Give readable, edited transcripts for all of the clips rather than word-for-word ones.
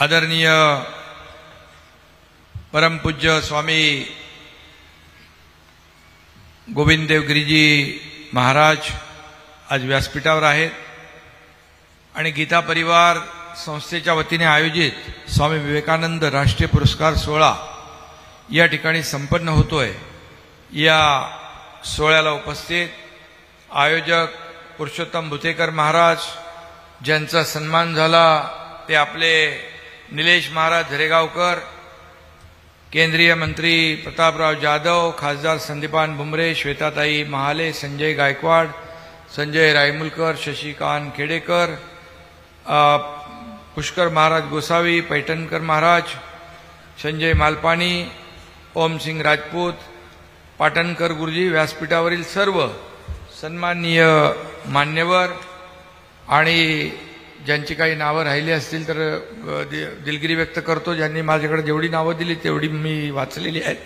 आदरणीय परमपूज्य स्वामी गोविंददेव गिरीजी महाराज आज व्यासपीठावर आहेत आणि गीता परिवार संस्थेच्या वतीने आयोजित स्वामी विवेकानंद राष्ट्रीय पुरस्कार सोहळा या ठिकाणी संपन्न होतोय। या सोहळ्याला उपस्थित आयोजक पुरुषोत्तम भुतेकर महाराज ज्यांचा सन्मान झाला ते आपले निलेश महाराज झरेगावकर, केंद्रीय मंत्री प्रतापराव जाधव, खासदार संदीपान भुमरे, श्वेताताई महाले, संजय गायकवाड, संजय रायमुलकर, शशिकांत खेडेकर, पुष्कर महाराज गोसावी, पैठणकर महाराज, संजय मालपानी, ओम सिंग राजपूत, पाटणकर गुरुजी, व्यासपीठावरील सर्व सन्माननीय मान्यवर आणि ज्यांची काही नावं राहिली असतील तर दिलगिरी व्यक्त करतो। ज्यांनी माझ्याकडे जेवढी नावं दिली तेवढी मी वाचलेली आहेत,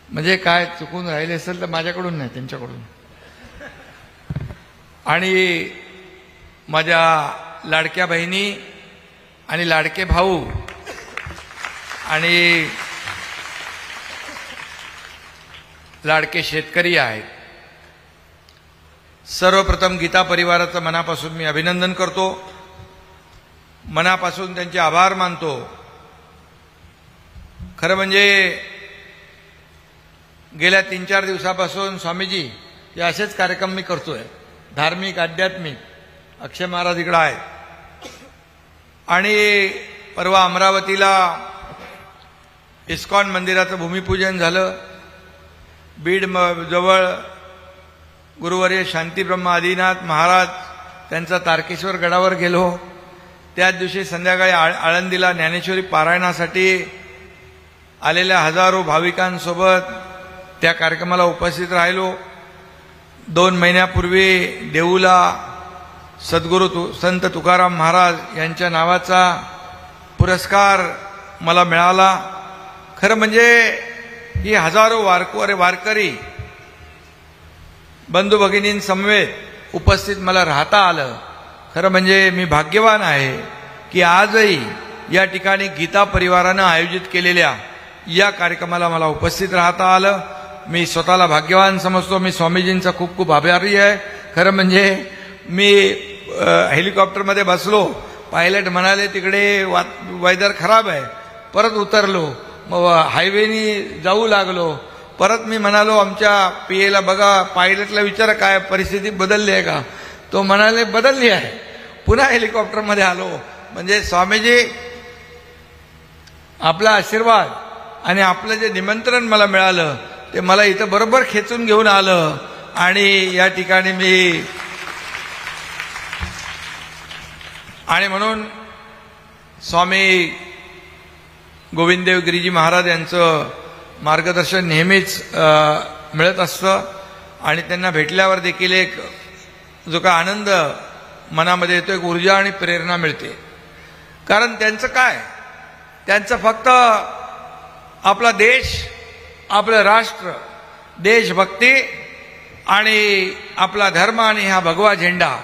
म्हणजे काय चुकून राहिले असेल तर माझ्याकडून नाही, त्यांच्याकडून। आणि माझ्या लाडक्या बहिणी आणि लाडके भाऊ आणि लाडके शेतकरी आहेत, सर्वप्रथम गीता परिवाराचं मनापासून मी अभिनंदन करतो, मनापासून त्यांचे आभार मानतो। खरं म्हणजे गेल्या 3-4 दिवसापासून स्वामीजी हे असेच कार्यक्रम मी करतोय, धार्मिक आध्यात्मिक। अक्षय महाराज इकडे आहेत आणि परवा अमरावतीला इस्कॉन मंदिराचं भूमिपूजन झालं। बीड जवळ गुरुवर्य शांतीब्रह्म आदिनाथ महाराज त्यांचा तारकेश्वर गडावर गेलो। त्याच दिवशी संध्याकाळी आळंदीला ज्ञानेश्वरी पारायणासाठी आलेल्या हजारो भाविकांसोबत त्या कार्यक्रमाला उपस्थित राहिलो। 2 महिन्यापूर्वी देऊला सद्गुरू संत तुकाराम महाराज यांच्या नावाचा पुरस्कार मला मिळाला। खरं म्हणजे ही हजारो वारकरी बंधू भगिनींसमवेत उपस्थित मला राहता आलं। खरं म्हणजे मी भाग्यवान आहे की आजही या ठिकाणी गीता परिवारानं आयोजित केलेल्या या कार्यक्रमाला मला उपस्थित राहता आलं। मी स्वतःला भाग्यवान समजतो। मी स्वामीजींचा खूप खूप आभारी आहे। खरं म्हणजे मी हेलिकॉप्टरमध्ये बसलो, पायलट म्हणाले तिकडे वेदर खराब आहे, परत उतरलो, मग हायवेनी जाऊ लागलो। परत मी म्हणालो आमच्या पीएला, बघा पायलटला विचारा काय परिस्थिती बदलली आहे का, तो म्हणाले बदलली आहे। पुन्हा हेलिकॉप्टरमध्ये आलो। म्हणजे स्वामीजी आपला आशीर्वाद आणि आपलं जे निमंत्रण मला मिळालं ते मला इथं बरोबर खेचून घेऊन आलं आणि या ठिकाणी मी आणि म्हणून स्वामी गोविंददेव गिरीजी महाराज यांचं मार्गदर्शन नेहमीच मिळत असतं आणि त्यांना भेटल्यावर देखील एक जो काय आनंद मनामध्ये येतो, एक ऊर्जा आणि प्रेरणा मिळते। कारण त्यांचं काय, त्यांचं फक्त आपला देश, आपलं राष्ट्र, देशभक्ती आणि आपला धर्म आणि हा भगवा झेंडा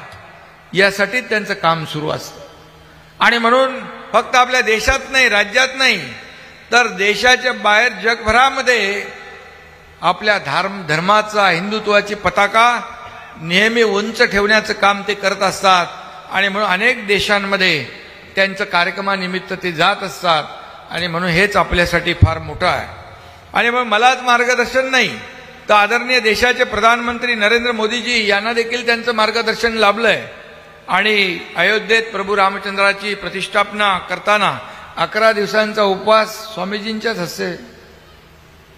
यासाठी त्यांचं काम सुरू असतं। आणि म्हणून फक्त आपल्या देशात नाही, राज्यात नाही, तर देशाच्या बाहेर जगभरामध्ये आपल्या धर्माचा, हिंदुत्वाची पताका नेहमी उंच ठेवण्याचं काम ते करत असतात। आणि म्हणून अनेक देशांमध्ये त्यांच्या कार्यक्रमानिमित्त ते जात असतात आणि म्हणून हेच आपल्यासाठी फार मोठं आहे। आणि मग मलाच मार्गदर्शन नाही तर आदरणीय देशाचे प्रधानमंत्री नरेंद्र मोदीजी यांना देखील त्यांचं मार्गदर्शन लाभलंय। आणि अयोध्येत प्रभू रामचंद्राची प्रतिष्ठापना करताना 11 दिवसांचा उपवास स्वामीजींच्याच हस्ते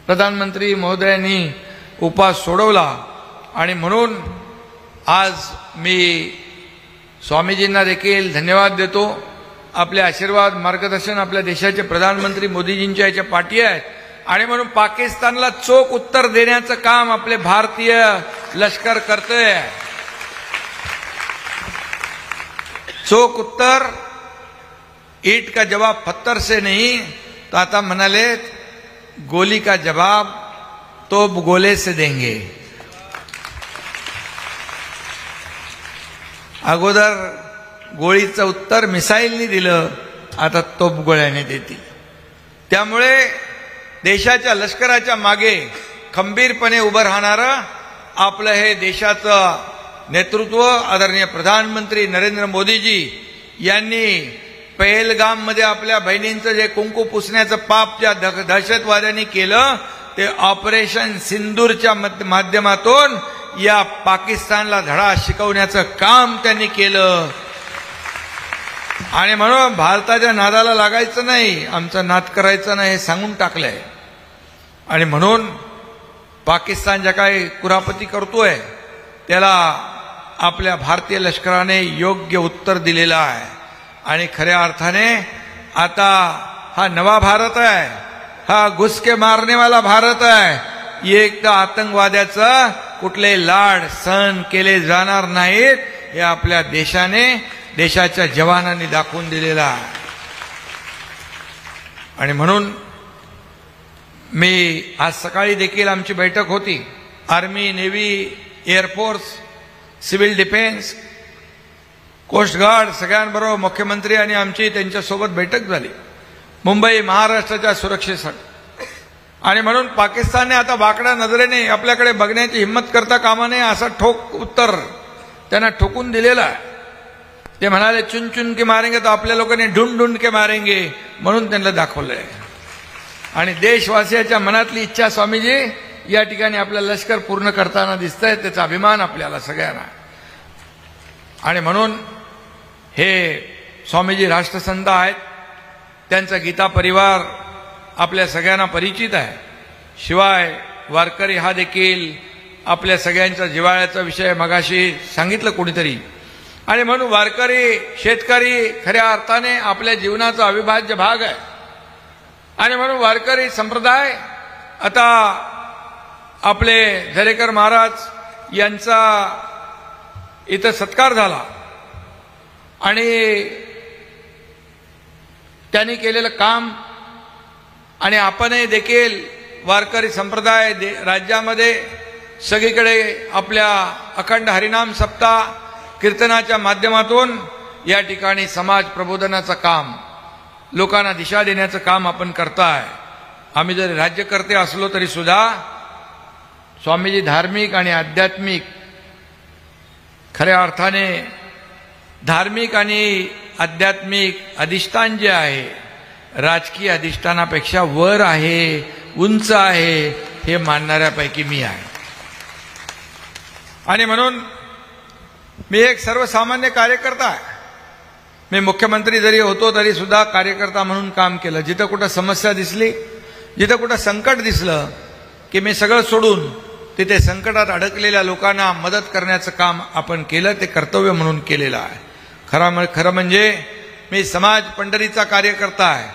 प्रधानमंत्री महोदयांनी उपवास सोडवला। आणि म्हणून आज मी स्वामीजींना देखील धन्यवाद देतो। आपले आशीर्वाद, मार्गदर्शन आपल्या देशाचे प्रधानमंत्री मोदीजींच्या याच्या पाठी आहेत आणि म्हणून पाकिस्तानला चोख उत्तर देण्याचं काम आपले भारतीय लष्कर करतंय। चोख उत्तर, ईट का जवाब पत्थर से नहीं, तो आता म्हणाले गोली का जवाब तो गोले से देंगे। अगोदर गोळीचं उत्तर मिसाईलनी दिलं, आता तोफगोळ्याने देतील. त्यामुळे देशाच्या लष्कराच्या मागे खंबीरपणे उभं राहणारं आपलं हे देशाचं नेतृत्व आदरणीय प्रधानमंत्री नरेंद्र मोदीजी यांनी पहलगाममध्ये आपल्या बहिणींचं जे कुंकू पुसण्याचं पाप ज्या दहशतवाद्यांनी केलं ते ऑपरेशन सिंदूरच्या माध्यमातून या पाकिस्तानला धडा शिकवण्याचं काम त्यांनी केलं. आणि म्हणून भारताच्या नादाला लागायचं नाही, आमचा नाद करायचा नाही हे सांगून टाकलंय. आणि म्हणून पाकिस्तान ज्या काही कुरापती करतोय त्याला आपल्या भारतीय लष्कराने योग्य उत्तर दिलेलं आहे. आणि खऱ्या अर्थाने आता हा नवा भारत आहे, हा घुसके मारने वाला भारत आहे. एकदा आतंकवाद्याचं कुठले लाड सहन केले जाणार नाहीत हे आपल्या देशाने, देशाच्या जवानांनी दाखवून दिलेला आहे. आणि म्हणून मी आज सकाळी देखील आमची बैठक होती. Army, navy, air force, civil defence, coast guard सगळ्यांबरोबर मुख्यमंत्री आणि आमची त्यांच्यासोबत बैठक झाली मुंबई महाराष्ट्राच्या सुरक्षेसाठी. आणि म्हणून पाकिस्तानने आता वाकड्या नजरेने आपल्याकडे बघण्याची हिंमत करता कामा नये असं ठोक उत्तर त्यांना ठोकून दिलेलं आहे. ते म्हणाले चुन चुन के मारेंगे, तर आपल्या लोकांनी ढूंढ ढूंढ के मारेंगे म्हणून त्यांना दाखवलंय. आणि देशवासियाच्या मनातली इच्छा स्वामीजी या ठिकाणी आपलं लष्कर पूर्ण करताना दिसतंय, त्याचा अभिमान आपल्याला सगळ्यांना. आणि म्हणून हे स्वामीजी राष्ट्रसंत आहेत, त्यांचा गीता परिवार आपल्या सगळ्यांना परिचित आहे. शिवाय वारकरी हा देखील आपल्या सगळ्यांच्या जिव्हाळ्याचा विषय मगाशी सांगितलं कोणीतरी. आणि म्हणून वारकरी, शेतकरी खऱ्या अर्थाने आपल्या जीवनाचा अविभाज्य भाग आहे. आणि म्हणून वारकरी संप्रदाय आता आपले झरेकर महाराज यांचा इथं सत्कार झाला आणि त्यांनी केलेलं काम. आणि आपणही देखील वारकरी संप्रदाय राज्यामध्ये सगळीकडे आपल्या अखंड हरिनाम सप्ताह कीर्तनाच्या माध्यमातून या ठिकाणी समाज प्रबोधनाचं काम, लोकांना दिशा देण्याचं काम आपण करताय. आम्ही जरी राज्यकर्ते असलो तरी सुद्धा स्वामीजी धार्मिक आणि आध्यात्मिक, खऱ्या अर्थाने धार्मिक आणि आध्यात्मिक अधिष्ठान जे आहे राजकीय अधिष्ठानापेक्षा वर आहे, उंच आहे, हे मानणाऱ्यापैकी मी आहे. आणि म्हणून मी एक सर्वसामान्य कार्यकर्ता आहे. मी मुख्यमंत्री जरी होतो तरी सुद्धा कार्यकर्ता म्हणून काम केलं. जिथं कुठं समस्या दिसली, जिथं कुठं संकट दिसलं की मी सगळं सोडून तिथे संकटात अडकलेल्या लोकांना मदत करण्याचं काम आपण केलं. ते कर्तव्य म्हणून केलेलं आहे. खरं म्हणजे मी समाज पंढरीचा कार्यकर्ता आहे,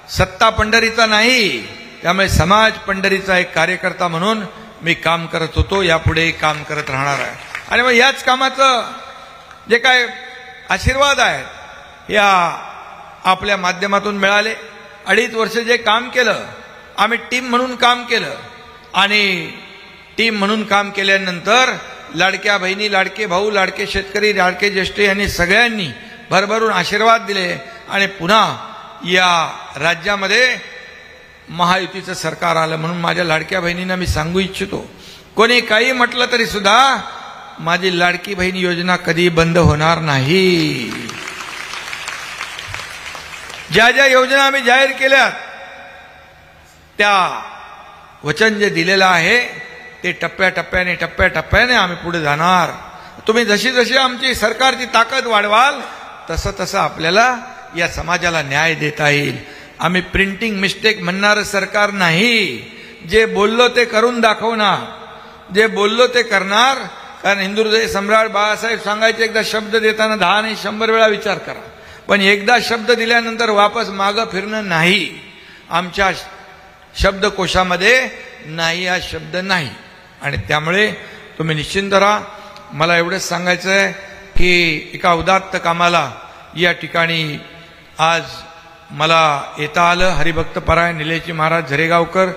सत्ता पंढरीचा नाही. त्यामुळे समाज पंढरीचा एक कार्यकर्ता म्हणून मी काम करत होतो, यापुढे काम करत राहणार आहे. आणि मग याच कामाचं जे काय आशीर्वाद आहेत या आपल्या माध्यमातून मिळाले. 2.5 वर्ष जे काम केलं, आम्ही टीम म्हणून काम केलं. आणि टीम म्हणून काम केल्यानंतर लाडक्या बहिणी, लाडके भाऊ, लाडके शेतकरी, लाडके ज्येष्ठ यांनी सगळ्यांनी भरभरून आशीर्वाद दिले. आणि पुन्हा या राज्यामध्ये महायुतीचं सरकार आलं. म्हणून माझ्या लाडक्या बहिणींना मी सांगू इच्छितो, कोणी काही म्हटलं तरी सुद्धा माझी लाडकी बहीण योजना कधी बंद होणार नाही. ज्या ज्या योजना आम्ही जाहीर केल्यात त्या वचन जे दिलेलं आहे ते टप्प्याटप्प्याने आम्ही पुढे जाणार. तुम्ही जशी जशी आमची सरकारची ताकद वाढवाल तसं तसं आपल्याला या समाजाला न्याय देता येईल. आम्ही प्रिंटिंग मिस्टेक म्हणणारं सरकार नाही. जे बोललो ते करून दाखवणार, जे बोललो ते करणार. कारण हिंदुहृदय सम्राट बाळासाहेब सांगायचे, एकदा शब्द देताना 10 नाही 100 वेळा विचार करा. पण एकदा शब्द दिल्यानंतर वापस मागं फिरणं नाही. आमच्या शब्दकोशामध्ये नाही हा शब्द नाही. आणि त्यामुळे तुम्ही निश्चिंत राहा. मला एवढंच सांगायचं आहे की एका उदात्त कामाला या ठिकाणी आज मला येता आलं. हरिभक्तपरायण निलेशजी महाराज झरेगावकर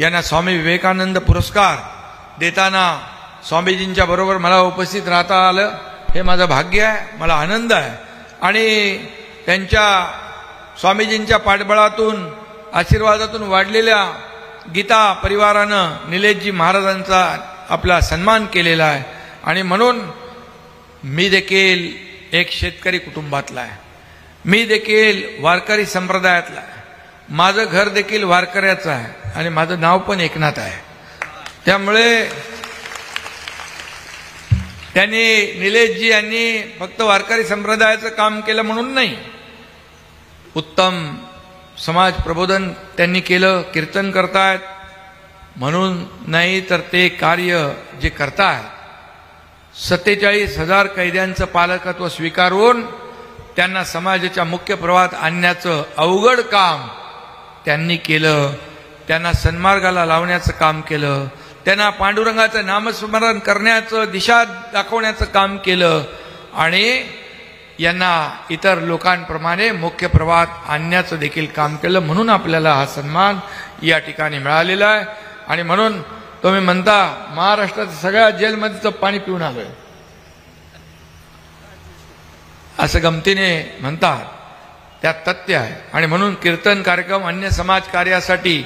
यांना स्वामी विवेकानंद पुरस्कार देताना स्वामीजींच्या बरोबर मला उपस्थित राहता आलं, हे माझं भाग्य आहे, मला आनंद आहे. आणि त्यांच्या स्वामीजींच्या पाठबळातून आशीर्वादातून वाढलेल्या गीता परिवारानं निलेशजी महाराजांचा आपला सन्मान केलेला आहे. आणि म्हणून मी देखील एक शेतकरी कुटुंबातला आहे, मी देखील वारकरी संप्रदायातला आहे, माझं घर देखील वारकऱ्याचं आहे आणि माझं नाव पण एकनाथ आहे. त्यामुळे त्यांनी निलेशजी यांनी फक्त वारकरी संप्रदायाचं काम केलं म्हणून नाही, उत्तम समाज प्रबोधन त्यांनी केलं, कीर्तन करतायत म्हणून नाही, तर ते कार्य जे करतायत 47,000 कैद्यांचं पालकत्व स्वीकारून त्यांना समाजाच्या मुख्य प्रवाहात आणण्याचं अवघड काम त्यांनी केलं. त्यांना सन्मार्गाला लावण्याचं काम केलं, त्यांना पांडुरंगाचं नामस्मरण करण्याचं, दिशा दाखवण्याचं काम केलं आणि यांना इतर लोकांप्रमाणे मुख्य प्रवाहात आणण्याचं देखील काम केलं. म्हणून आपल्याला हा सन्मान या ठिकाणी मिळालेला आहे. आणि म्हणून तुम्ही म्हणता महाराष्ट्राच्या सगळ्या जेलमध्येचं पाणी पिऊन आलोय असं गमतीने म्हणतात, त्यात तथ्य आहे. आणि म्हणून कीर्तन कार्यक्रम, अन्य समाज कार्यासाठी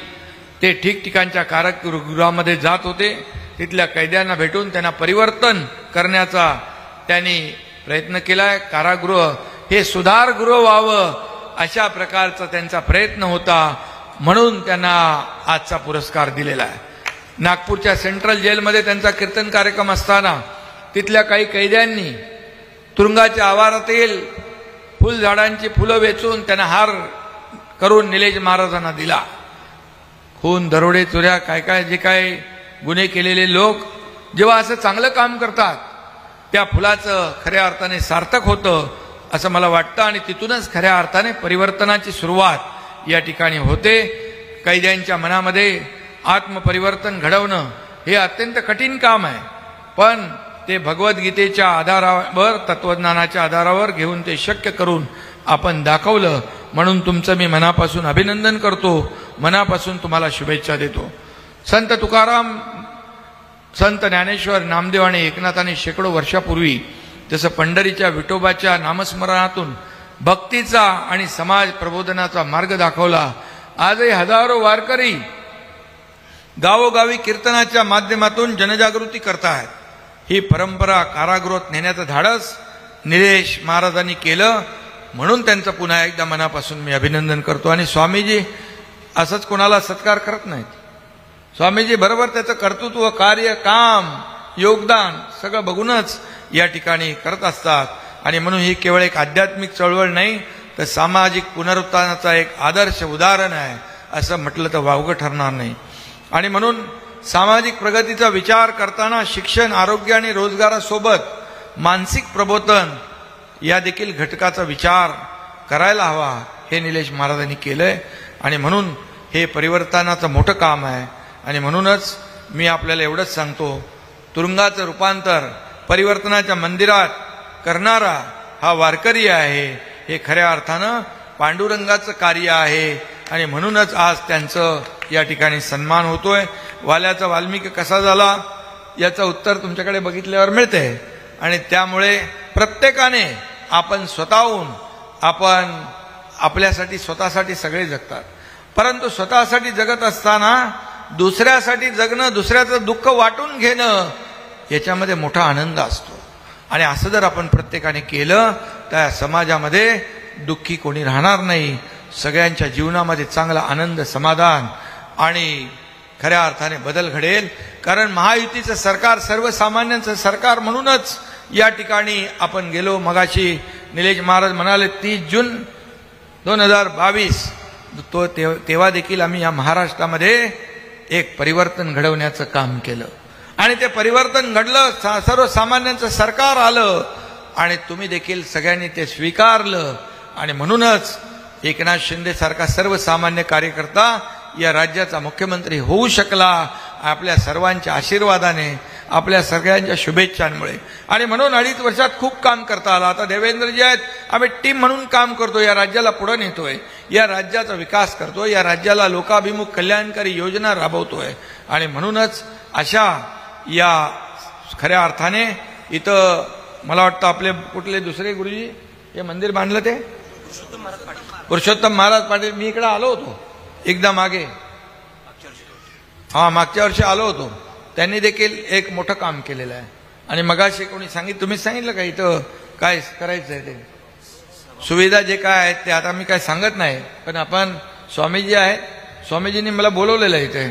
ते ठिकठिकाणच्या कारागृहामध्ये जात होते. तिथल्या कैद्यांना भेटून त्यांना परिवर्तन करण्याचा त्यांनी प्रयत्न केलाय. कारागृह हे सुधारगृह व्हावं अशा प्रकारचा त्यांचा प्रयत्न होता, म्हणून त्यांना आजचा पुरस्कार दिलेला आहे. नागपूरच्या सेंट्रल जेलमध्ये त्यांचा कीर्तन कार्यक्रम असताना तिथल्या काही कैद्यांनी तुरुंगाच्या आवारातील फुलझाडांची फुलं वेचून त्यांना हार करून निलेश महाराजांना दिला. खून, दरोडे, चोऱ्या, काय काय जे काय गुन्हे केलेले लोक जेव्हा असं चांगलं काम करतात त्या फुलाचं खऱ्या अर्थाने सार्थक होतं असं मला वाटतं. आणि तिथूनच खऱ्या अर्थाने परिवर्तनाची सुरुवात या ठिकाणी होते. कैद्यांच्या मनामध्ये आत्मपरिवर्तन घडवणं हे अत्यंत कठीण काम आहे, पण ते भगवद्गीतेच्या आधारावर, तत्वज्ञानाच्या आधारावर घेऊन ते शक्य करून आपण दाखवलं. म्हणून तुमचं मी मनापासून अभिनंदन करतो, मनापासून तुम्हाला शुभेच्छा देतो. संत तुकाराम, संत ज्ञानेश्वर, नामदेव आणि एकनाथांनी शेकडो वर्षापूर्वी जसं पंढरीच्या विठोबाच्या नामस्मरणातून भक्तीचा आणि समाज प्रबोधनाचा मार्ग दाखवला, आजही हजारो वारकरी गावोगावी कीर्तनाच्या माध्यमातून जनजागृती करतायत. ही परंपरा कारागृहात नेण्याचं धाडस निलेश महाराजांनी केलं, म्हणून त्यांचं पुन्हा एकदा मनापासून मी अभिनंदन करतो. आणि स्वामीजी असंच कोणाला सत्कार करत नाहीत. स्वामीजी बरोबर त्याचं कर्तृत्व, कार्य, काम, योगदान सगळं बघूनच या ठिकाणी करत असतात. आणि म्हणून ही केवळ एक आध्यात्मिक चळवळ नाही, तर सामाजिक पुनरुत्थानाचा एक आदर्श उदाहरण आहे असं म्हटलं तर वावगं ठरणार नाही. आणि म्हणून सामाजिक प्रगतीचा विचार करताना शिक्षण, आरोग्य आणि रोजगारासोबत मानसिक प्रबोधन या देखील घटकाचा विचार करायला हवा, हे निलेश महाराजांनी केलंय. आणि म्हणून हे परिवर्तनाचं मोठं काम आहे. आणि म्हणूनच मी आपल्याला एवढंच सांगतो, तुरुंगाचं रूपांतर परिवर्तनाच्या मंदिरात करणारा हा वारकरी आहे, हे खऱ्या अर्थानं पांडुरंगाचं कार्य आहे. आणि म्हणूनच आज त्यांचं या ठिकाणी सन्मान होतोय. वाल्याचा वाल्मिकी कसा झाला याचं उत्तर तुमच्याकडे बघितल्यावर मिळते. आणि त्यामुळे प्रत्येकाने आपण स्वतःहून, आपण आपल्यासाठी स्वतःसाठी सगळे जगतात, परंतु स्वतःसाठी जगत असताना दुसऱ्यासाठी जगणं, दुसऱ्याचं दुःख वाटून घेणं याच्यामध्ये मोठा आनंद असतो. आणि असं जर आपण प्रत्येकाने केलं तर समाजामध्ये दुःखी कोणी राहणार नाही. सगळ्यांच्या जीवनामध्ये चांगला आनंद, समाधान आणि खऱ्या अर्थाने बदल घडेल. कारण महायुतीचं सरकार सर्वसामान्यांचं सरकार म्हणूनच या ठिकाणी आपण गेलो. मगाशी निलेश महाराज म्हणाले 30 जून 2022 तेव्हा देखील आम्ही या महाराष्ट्रामध्ये एक परिवर्तन घडवण्याचं काम केलं. आणि ते परिवर्तन घडलं, सर्वसामान्यांचं सरकार आलं आणि तुम्ही देखील सगळ्यांनी ते स्वीकारलं. आणि म्हणूनच एकनाथ शिंदे सारखा सर्वसामान्य कार्यकर्ता या राज्याचा मुख्यमंत्री होऊ शकला, आपल्या सर्वांच्या आशीर्वादाने, आपल्या सगळ्यांच्या शुभेच्छांमुळे. आणि म्हणून 2.5 वर्षात खूप काम करता आलं. आता देवेंद्रजी आहेत, आम्ही टीम म्हणून काम करतो, या राज्याला पुढे नेतोय, या राज्याचा विकास करतोय, या राज्याला लोकाभिमुख कल्याणकारी योजना राबवतोय. आणि म्हणूनच अशा या खऱ्या अर्थाने इथं मला वाटतं आपले कुठले दुसरे गुरुजी हे मंदिर बांधलं ते पुरुषोत्तम महाराज पाटील. मी इकडे आलो होतो एकदा मागे, मागच्या वर्षी आलो होतो. त्यांनी देखील एक मोठं काम केलेलं आहे. आणि मगाशी कोणी तुम्हीच सांगितलं का इथं काय करायचं आहे ते सुविधा जे काय आहेत ते आता मी काय सांगत नाही, पण आपण स्वामीजी आहेत, स्वामीजींनी मला बोलवलेलं आहे इथे,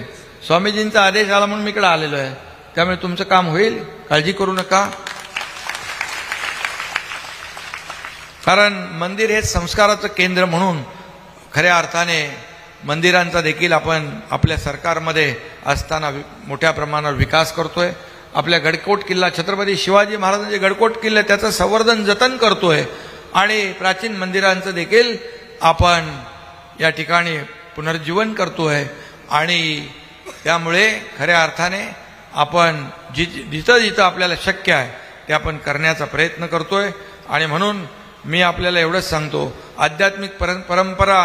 स्वामीजींचा आदेश आला म्हणून मी इकडे आलेलो आहे. त्यामुळे तुमचं काम होईल, काळजी करू नका. कारण मंदिर हे संस्काराचं केंद्र म्हणून खऱ्या अर्थाने मंदिरांचा देखील आपण आपल्या सरकारमध्ये असताना मोठ्या प्रमाणावर विकास करतोय. आपल्या गडकोट किल्ला छत्रपती शिवाजी महाराजांचे गडकोट किल्ले त्याचं संवर्धन जतन करतोय आणि प्राचीन मंदिरांचं देखील आपण या ठिकाणी पुनर्जीवन करतोय. आणि त्यामुळे खऱ्या अर्थाने आपण जिथं जिथं आपल्याला शक्य आहे ते आपण करण्याचा प्रयत्न करतोय. आणि म्हणून मी आपल्याला एवढंच सांगतो, आध्यात्मिक परंपरा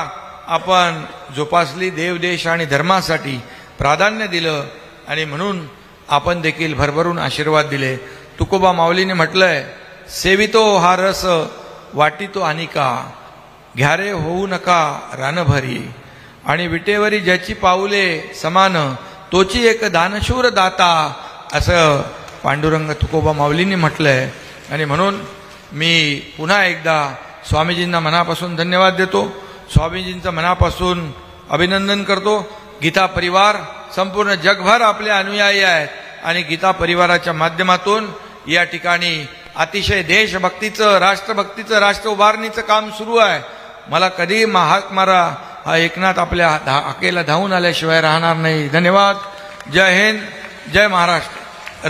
आपण जोपासली, देव देश आणि धर्मासाठी प्राधान्य दिलं आणि म्हणून आपण देखील भरभरून आशीर्वाद दिले. तुकोबा माऊलीने म्हटलंय, सेवितो हा रस वाटितो अनिका, घ्यारे होऊ नका रानभरी, आणि विटेवरी ज्याची पाऊले समान, तोची एक दानशूर दाता, असं पांडुरंग तुकोबा माऊलींनी म्हटलंय. आणि म्हणून मी पुन्हा एकदा स्वामीजींना मनापासून धन्यवाद देतो, स्वामीजींचं मनापासून अभिनंदन करतो. गीता परिवार संपूर्ण जगभर आपले अनुयायी आहेत आणि गीता परिवाराच्या माध्यमातून या ठिकाणी अतिशय देशभक्तीचं, राष्ट्रभक्तीचं, राष्ट्र उभारणीचं काम सुरू आहे. मला कधी महात्मारा हा एकनाथ आपल्या हाकेला धावून आल्याशिवाय राहणार नाही. धन्यवाद. जय हिंद, जय महाराष्ट्र.